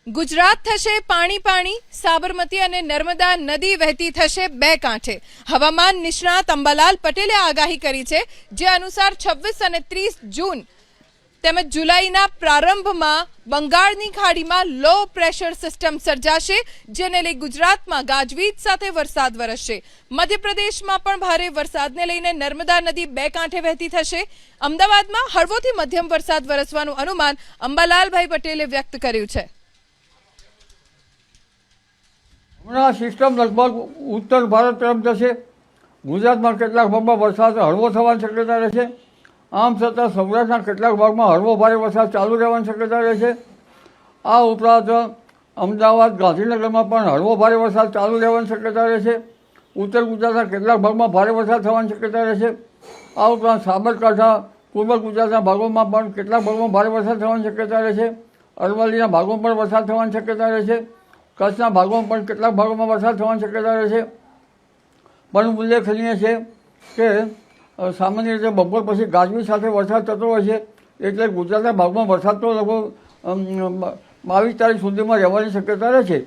ગુજરાત થશે પાણી પાણી, સાબરમતી અને નર્મદા નદી વહેતી થશે બે કાંઠે. હવામાન નિષ્ણાત અંબાલાલ પટેલે આગાહી કરી છે, જે અનુસાર 26 અને 30 જૂન તેમજ જુલાઈના પ્રારંભમાં બંગાળની ખાડીમાં લો પ્રેશર સિસ્ટમ સર્જાશે, જેને લઈ ગુજરાતમાં ગાજવીજ સાથે વરસાદ વરસશે. મધ્યપ્રદેશમાં પણ ભારે વરસાદને લઈને નર્મદા નદી બે કાંઠે વહેતી થશે. અમદાવાદમાં હળવોથી મધ્યમ વરસાદ વરસવાનું અનુમાન અંબાલાલભાઈ પટેલે વ્યક્ત કર્યું છે. હમણાં સિસ્ટમ લગભગ ઉત્તર ભારત તરફ જશે. ગુજરાતમાં કેટલાક ભાગમાં વરસાદ હળવો થવાની શક્યતા રહેશે. આમ છતાં સૌરાષ્ટ્રના કેટલાક ભાગમાં હળવો ભારે વરસાદ ચાલુ રહેવાની શક્યતા રહેશે. આ ઉપરાંત અમદાવાદ, ગાંધીનગરમાં પણ હળવો ભારે વરસાદ ચાલુ રહેવાની શક્યતા રહેશે. ઉત્તર ગુજરાતના કેટલાક ભાગમાં ભારે વરસાદ થવાની શક્યતા રહેશે. આ ઉપરાંત સાબરકાંઠા, પૂર્વ ગુજરાતના ભાગોમાં પણ કેટલાક ભાગોમાં ભારે વરસાદ થવાની શક્યતા રહેશે. અરવલ્લીના ભાગોમાં પણ વરસાદ થવાની શક્યતા રહેશે. કચ્છના ભાગોમાં પણ કેટલાક ભાગોમાં વરસાદ થવાની શક્યતા રહેશે. પણ ઉલ્લેખનીય છે કે સામાન્ય રીતે બપોર પછી ગાજવીજ સાથે વરસાદ થતો હોય છે, એટલે ગુજરાતના ભાગમાં વરસાદ તો લગભગ 22 તારીખ સુધીમાં રહેવાની શક્યતા રહે છે.